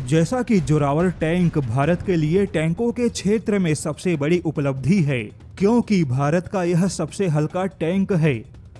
जैसा कि जोरावर टैंक भारत के लिए टैंकों के क्षेत्र में सबसे बड़ी उपलब्धि है, क्योंकि भारत का यह सबसे हल्का टैंक है।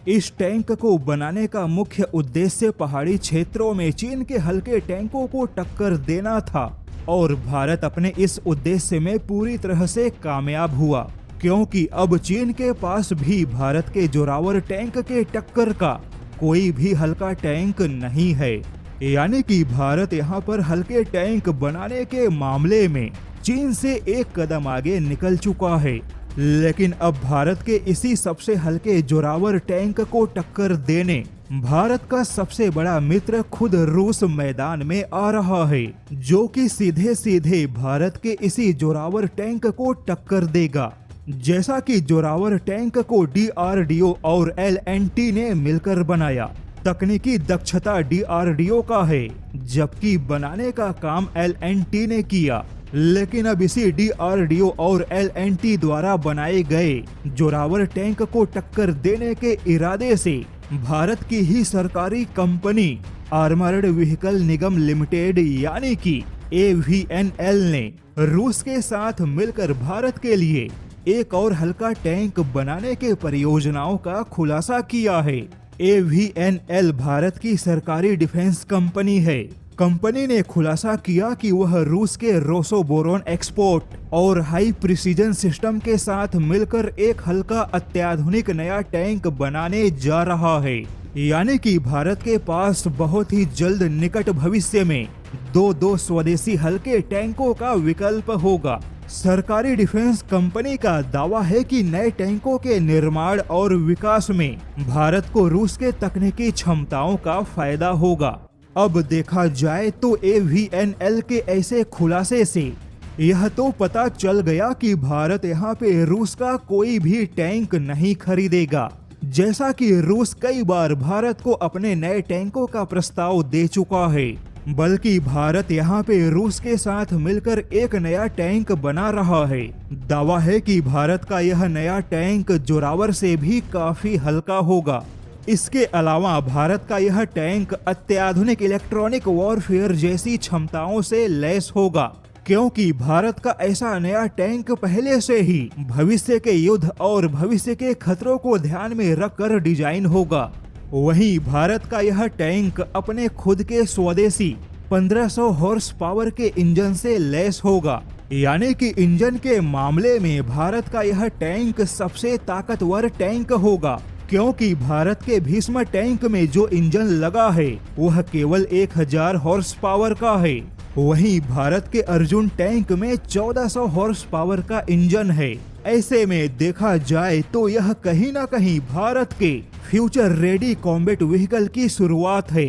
इस टैंक को बनाने का मुख्य उद्देश्य पहाड़ी क्षेत्रों में चीन के हल्के टैंकों को टक्कर देना था और भारत अपने इस उद्देश्य में पूरी तरह से कामयाब हुआ, क्योंकि अब चीन के पास भी भारत के जोरावर टैंक के टक्कर का कोई भी हल्का टैंक नहीं है। यानी कि भारत यहाँ पर हल्के टैंक बनाने के मामले में चीन से एक कदम आगे निकल चुका है। लेकिन अब भारत के इसी सबसे हल्के जोरावर टैंक को टक्कर देने भारत का सबसे बड़ा मित्र खुद रूस मैदान में आ रहा है, जो कि सीधे सीधे भारत के इसी जोरावर टैंक को टक्कर देगा। जैसा कि जोरावर टैंक को DRDO और LNT ने मिलकर बनाया। तकनीकी दक्षता DRDO का है, जबकि बनाने का काम LNT ने किया। लेकिन अब इसी DRDO और LNT द्वारा बनाए गए जोरावर टैंक को टक्कर देने के इरादे से भारत की ही सरकारी कंपनी आर्मर्ड व्हीकल निगम लिमिटेड यानी कि AVNL ने रूस के साथ मिलकर भारत के लिए एक और हल्का टैंक बनाने के परियोजनाओं का खुलासा किया है। AVNL भारत की सरकारी डिफेंस कंपनी है। कंपनी ने खुलासा किया कि वह रूस के रोसोबोरोन एक्सपोर्ट और हाई प्रिसीजन सिस्टम के साथ मिलकर एक हल्का अत्याधुनिक नया टैंक बनाने जा रहा है। यानी कि भारत के पास बहुत ही जल्द निकट भविष्य में दो स्वदेशी हल्के टैंकों का विकल्प होगा। सरकारी डिफेंस कंपनी का दावा है कि नए टैंकों के निर्माण और विकास में भारत को रूस के तकनीकी क्षमताओं का फायदा होगा। अब देखा जाए तो AVNL के ऐसे खुलासे से यह तो पता चल गया कि भारत यहाँ पे रूस का कोई भी टैंक नहीं खरीदेगा। जैसा कि रूस कई बार भारत को अपने नए टैंकों का प्रस्ताव दे चुका है, बल्कि भारत यहाँ पे रूस के साथ मिलकर एक नया टैंक बना रहा है। दावा है कि भारत का यह नया टैंक जोरावर से भी काफी हल्का होगा। इसके अलावा भारत का यह टैंक अत्याधुनिक इलेक्ट्रॉनिक वॉरफेयर जैसी क्षमताओं से लैस होगा, क्योंकि भारत का ऐसा नया टैंक पहले से ही भविष्य के युद्ध और भविष्य के खतरों को ध्यान में रखकर डिजाइन होगा। वहीं भारत का यह टैंक अपने खुद के स्वदेशी 1500 हॉर्स पावर के इंजन से लैस होगा। यानी कि इंजन के मामले में भारत का यह टैंक सबसे ताकतवर टैंक होगा, क्योंकि भारत के भीष्म टैंक में जो इंजन लगा है वह केवल 1000 हॉर्स पावर का है। वहीं भारत के अर्जुन टैंक में 1400 हॉर्स पावर का इंजन है। ऐसे में देखा जाए तो यह कहीं ना कहीं भारत के फ्यूचर रेडी कॉम्बैट व्हीकल की शुरुआत है।